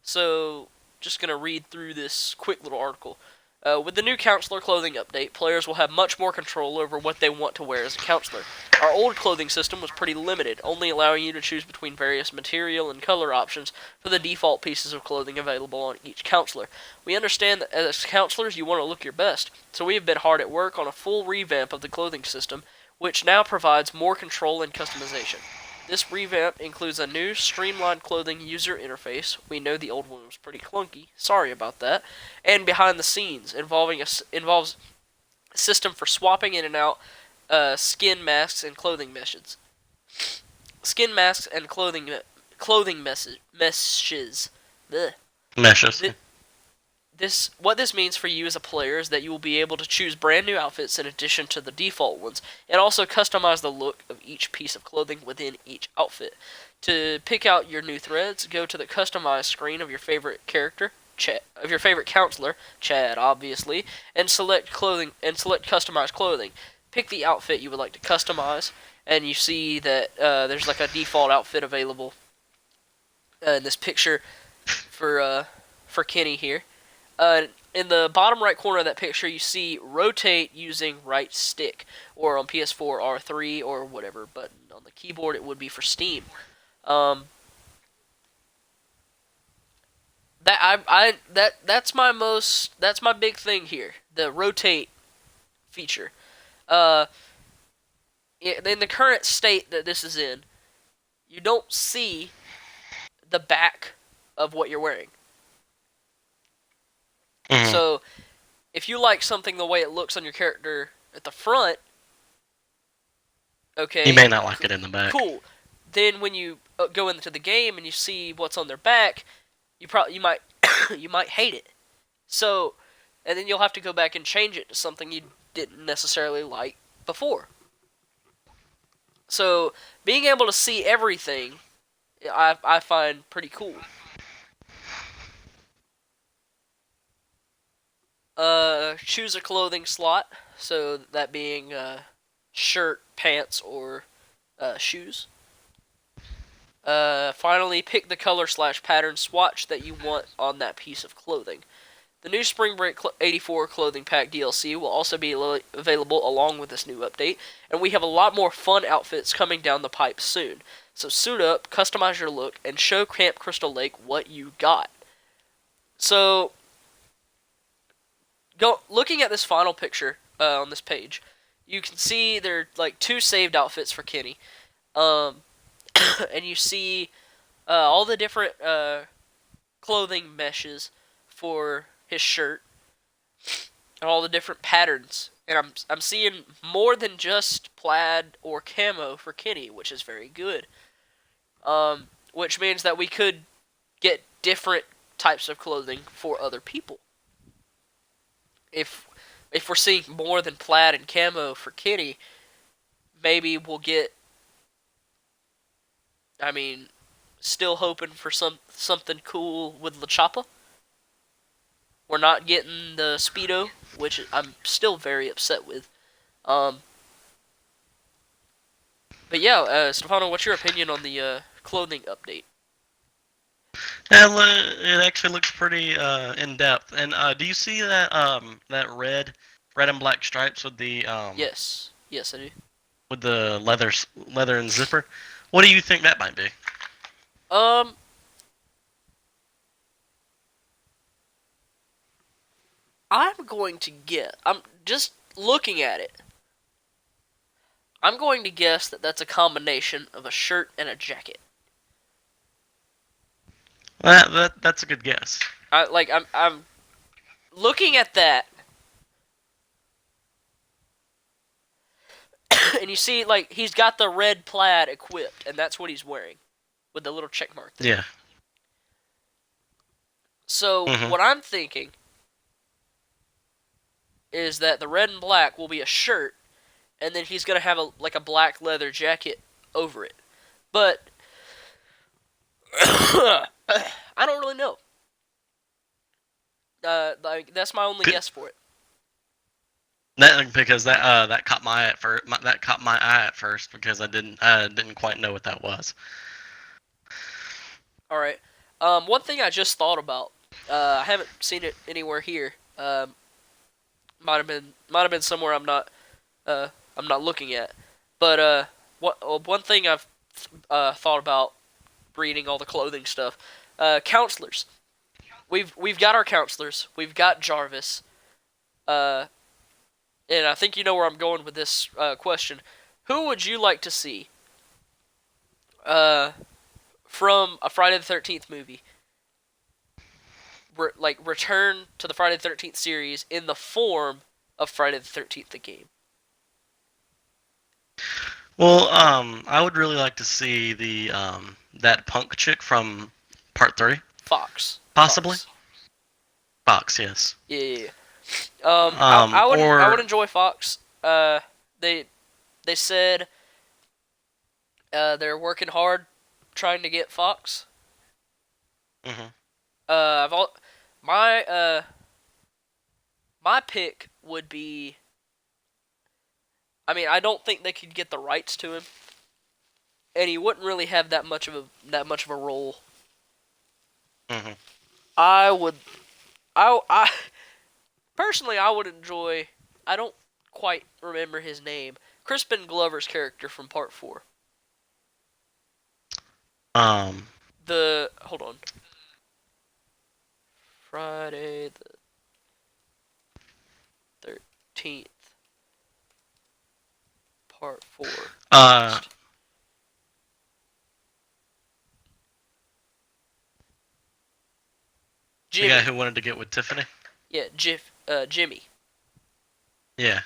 So just gonna read through this quick little article. With the new counselor clothing update, players will have much more control over what they want to wear as a counselor. Our old clothing system was pretty limited, only allowing you to choose between various material and color options for the default pieces of clothing available on each counselor. We understand that as counselors you want to look your best, so we have been hard at work on a full revamp of the clothing system, which now provides more control and customization. This revamp includes a new, streamlined clothing user interface. We know the old one was pretty clunky. Sorry about that. And behind the scenes, involves a system for swapping in and out skin masks and clothing meshes. Skin masks and clothing meshes. Blech. Meshes. What this means for you as a player is that you will be able to choose brand new outfits in addition to the default ones, and also customize the look of each piece of clothing within each outfit. To pick out your new threads, go to the customize screen of your favorite character, of your favorite counselor, Chad, obviously, and select customize clothing. Pick the outfit you would like to customize, and you see that there's like a default outfit available in this picture for Kenny here. In the bottom right corner of that picture, you see rotate using right stick, or on PS4 R3 or whatever button. On the keyboard, it would be for Steam. That's my big thing here. The rotate feature. In the current state that this is in, you don't see the back of what you're wearing. Mm-hmm. So, if you like something the way it looks on your character at the front, okay, You may not like it in the back. cool. Then when you go into the game and you see what's on their back, you might you might hate it. So, and then you'll have to go back and change it to something you didn't necessarily like before. So, being able to see everything, I find pretty cool. Choose a clothing slot, so that being shirt, pants, or shoes. Finally, pick the color/pattern swatch that you want on that piece of clothing. The new Spring Break 84 clothing pack DLC will also be available along with this new update, and we have a lot more fun outfits coming down the pipe soon. So suit up, customize your look, and show Camp Crystal Lake what you got. So, looking at this final picture on this page, you can see there are like 2 saved outfits for Kenny, and you see all the different clothing meshes for his shirt and all the different patterns, and I'm seeing more than just plaid or camo for Kenny, which is very good. Which means that we could get different types of clothing for other people. If we're seeing more than plaid and camo for Kenny, maybe we'll get. I mean, still hoping for something cool with La Chapa. We're not getting the Speedo, which I'm still very upset with. But yeah, Stefano, what's your opinion on the clothing update? Yeah, it actually looks pretty in depth. And do you see that that red and black stripes with the Yes, I do. with the leather and zipper? What do you think that might be? I'm going to guess. I'm just looking at it. I'm going to guess that that's a combination of a shirt and a jacket. That's a good guess. I'm looking at that, and you see like he's got the red plaid equipped, and that's what he's wearing, with the little check mark there. Yeah. So what I'm thinking is that the red and black will be a shirt, and then he's gonna have a black leather jacket over it. But I don't really know. That's my only guess for it. Because that caught my eye at first. That caught my eye at first because I didn't quite know what that was. All right. One thing I just thought about. I haven't seen it anywhere here. Might have been somewhere I'm not looking at. But one thing I've thought about reading all the clothing stuff. Counselors. We've got our counselors. We've got Jarvis. And I think you know where I'm going with this question. Who would you like to see from a Friday the 13th movie? Return to the Friday the 13th series in the form of Friday the 13th the game. Well, I would really like to see the that punk chick from Part 3. Fox. Possibly. Fox, yes. Yeah. I would enjoy Fox. They said they're working hard trying to get Fox. My pick would be. I mean, I don't think they could get the rights to him, and he wouldn't really have that much of a role. I personally, I would enjoy. I don't quite remember his name. Crispin Glover's character from Part 4. Hold on. Friday the 13th. Part 4. Jimmy. The guy who wanted to get with Tiffany? Yeah, Jimmy. Yeah.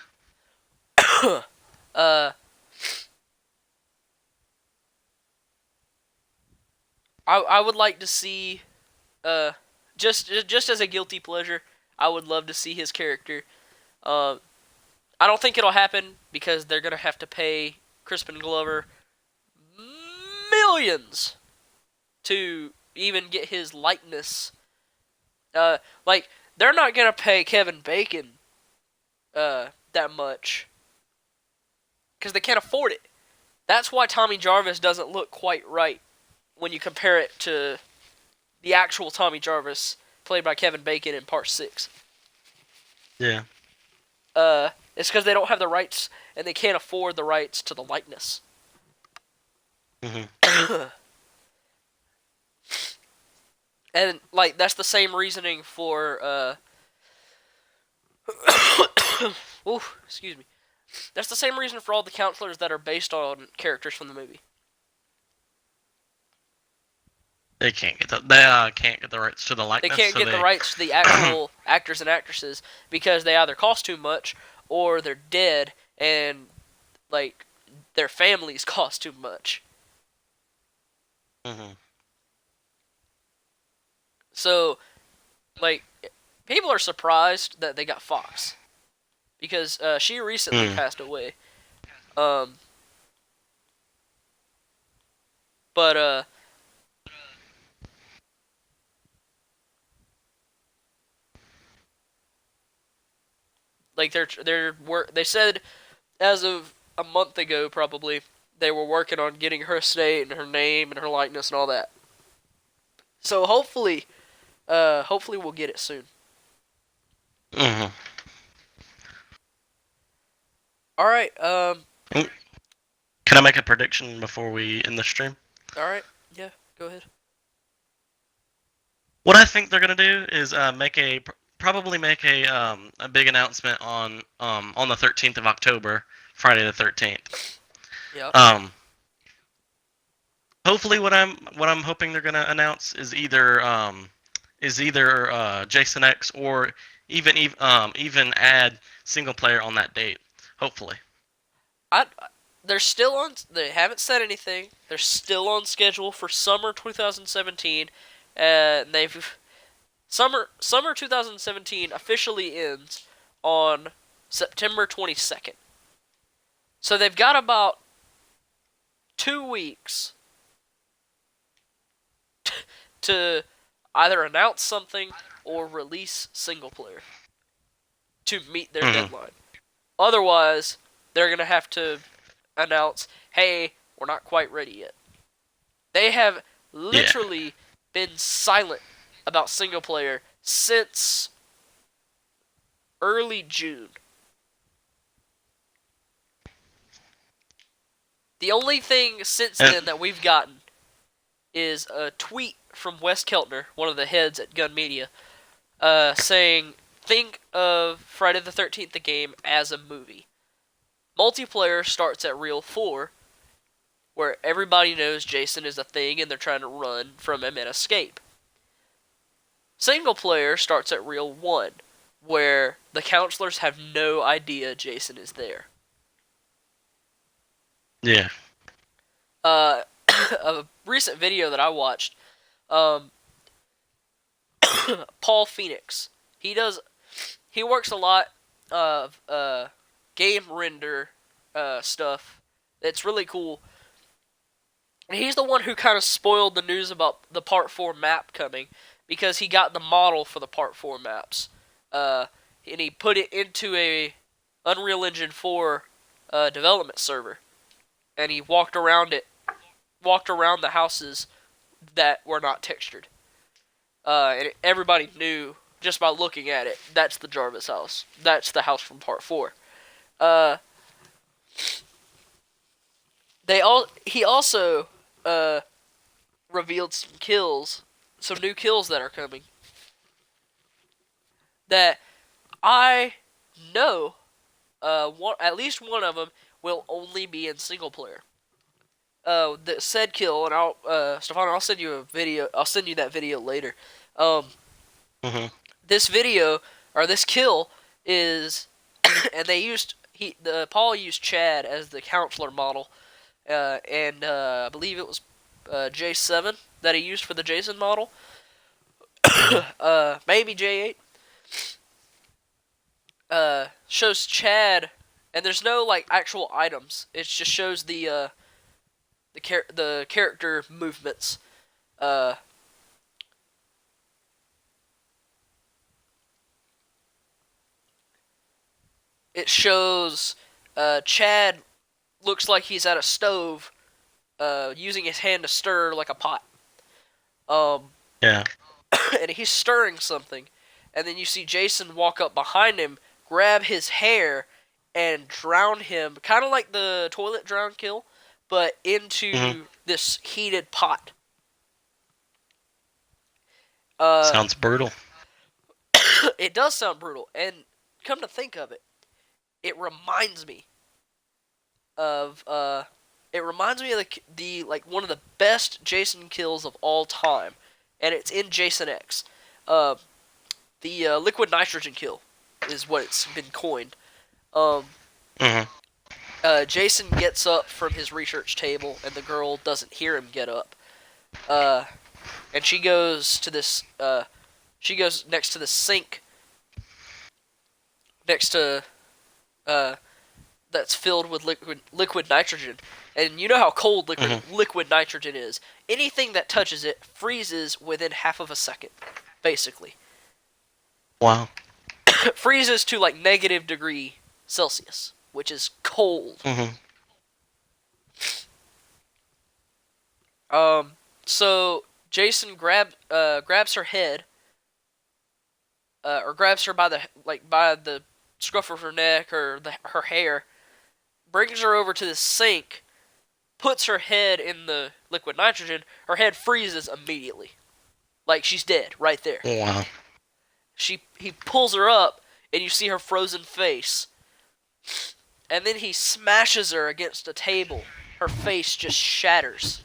I would like to see, just as a guilty pleasure, I would love to see his character. I don't think it'll happen because they're gonna have to pay Crispin Glover millions to even get his likeness. They're not gonna pay Kevin Bacon that much because they can't afford it. That's why Tommy Jarvis doesn't look quite right when you compare it to the actual Tommy Jarvis played by Kevin Bacon in Part 6. Yeah. It's because they don't have the rights and they can't afford the rights to the likeness. Hmm. And like that's the same reasoning for ooh, excuse me. That's the same reason for all the counselors that are based on characters from the movie. They can't get can't get the rights to the They likeness, can't so get the they. rights to the actual actors and actresses because they either cost too much or they're dead and like their families cost too much. Hmm. So like people are surprised that they got Fox because she recently Mm. passed away. Um, but like they said as of a month ago probably they were working on getting her estate and her name and her likeness and all that. So hopefully we'll get it soon. Hmm. All right. Can I make a prediction before we end the stream? All right. Yeah. Go ahead. What I think they're gonna do is probably make a big announcement on the 13th of October, Friday the 13th. Yeah. Um, hopefully, what I'm hoping they're gonna announce is either Jason X or even add single player on that date. Hopefully. I they're still on. They haven't said anything. They're still on schedule for summer 2017, and they've summer 2017 officially ends on September 22nd. So they've got about 2 weeks to either announce something or release single player to meet their Hmm. deadline. Otherwise, they're going to have to announce, hey, we're not quite ready yet. They have Yeah. literally been silent about single player since early June. The only thing since And, then that we've gotten is a tweet from Wes Keltner, one of the heads at Gun Media, saying, think of Friday the 13th, the game, as a movie. Multiplayer starts at Reel 4, where everybody knows Jason is a thing and they're trying to run from him and escape. Single player starts at Reel 1, where the counselors have no idea Jason is there. yeah. A recent video that I watched, um, Paul Phoenix. He works a lot of game render stuff. It's really cool. And he's the one who kind of spoiled the news about the Part 4 map coming because he got the model for the Part 4 maps. And he put it into a Unreal Engine 4 development server. And he walked around the houses that were not textured. And everybody knew just by looking at it, that's the Jarvis house. That's the house from Part 4. He also revealed some new kills that are coming. That I know, at least one of them will only be in single player. The said kill, and Stefano, I'll send you a video. I'll send you that video later. Hmm. This video or this kill is, and Paul used Chad as the counselor model, and I believe it was J7 that he used for the Jason model. Hmm. Maybe J8. Shows Chad, and there's no like actual items. It just shows the character movements. It shows Chad looks like he's at a stove, using his hand to stir like a pot. Um, Yeah. and he's stirring something, and then you see Jason walk up behind him, grab his hair, and drown him, kind of like the toilet drown kill, but Mm-hmm. into this heated pot. Uh, Sounds brutal. it does sound brutal, and come to think of it, it reminds me of the like one of the best Jason kills of all time, and it's in Jason X. Uh, the liquid nitrogen kill is what it's been coined. Um, Mm-hmm. Jason gets up from his research table, and the girl doesn't hear him get up. Uh, and she goes to this. She goes next to the sink, next to uh, that's filled with liquid nitrogen. And you know how cold Mm-hmm. liquid nitrogen is. Anything that touches it freezes within half of a second, basically. Wow. It freezes to like -degree Celsius, which is cold. Mm-hmm. So Jason grabs her head, or grabs her by the scruff of her neck or her hair, brings her over to the sink, puts her head in the liquid nitrogen. Her head freezes immediately, like she's dead right there. Wow. He pulls her up, and you see her frozen face, and then he smashes her against a table. Her face just shatters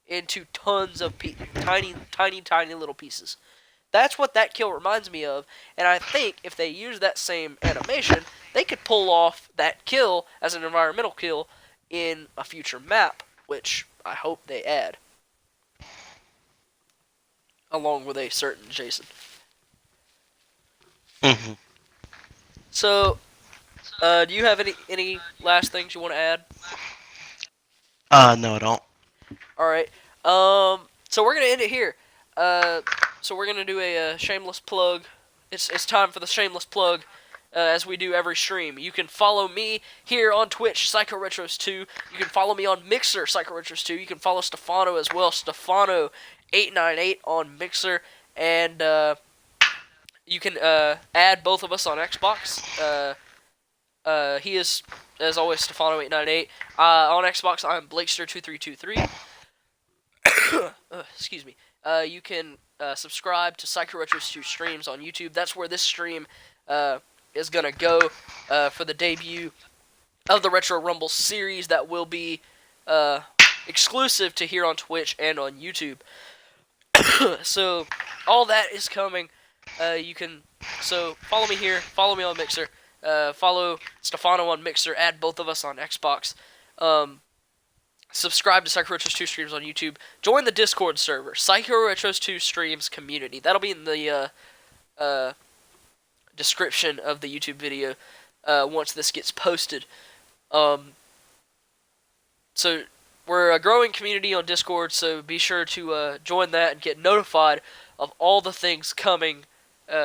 into tons of tiny little pieces. That's what that kill reminds me of, and I think if they use that same animation, they could pull off that kill as an environmental kill in a future map, which I hope they add, along with a certain Jason. Mm-hmm. So, do you have any last things you want to add? No, I don't. All right. So we're gonna end it here. So we're gonna do a shameless plug. It's time for the shameless plug. As we do every stream, you can follow me here on Twitch, Psycho Retros 2. You can follow me on Mixer, Psycho Retros 2. You can follow Stefano as well, Stefano898 on Mixer, and you can add both of us on Xbox. He is, as always, Stefano898. On Xbox, I'm Blakester2323. Excuse me. You can subscribe to Psycho Retros 2 streams on YouTube. That's where this stream is going to go for the debut of the Retro Rumble series that will be exclusive to here on Twitch and on YouTube. So, all that is coming. So follow me here, follow me on Mixer, follow Stefano on Mixer, add both of us on Xbox. Subscribe to Psycho Retros 2 streams on YouTube. Join the Discord server, Psycho Retros 2 streams community. That'll be in the description of the YouTube video once this gets posted. So we're a growing community on Discord, so be sure to join that and get notified of all the things coming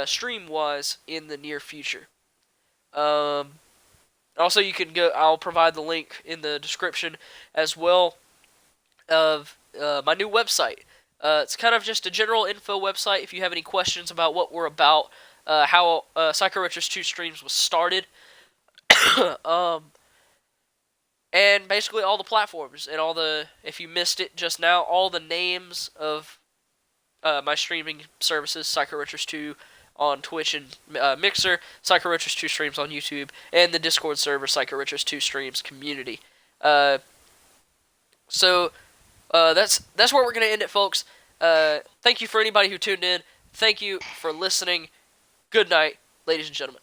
stream-wise in the near future. Also, you can go. I'll provide the link in the description as well of my new website. It's kind of just a general info website. If you have any questions about what we're about, how Psycho Retros 2 streams was started, and basically all the platforms and all the. If you missed it just now, all the names of my streaming services, Psycho Retros 2 on Twitch and Mixer, Psycho Retros 2 streams on YouTube, and the Discord server, Psycho Retros 2 streams community. So that's where we're gonna end it, folks. Thank you for anybody who tuned in. Thank you for listening. Good night, ladies and gentlemen.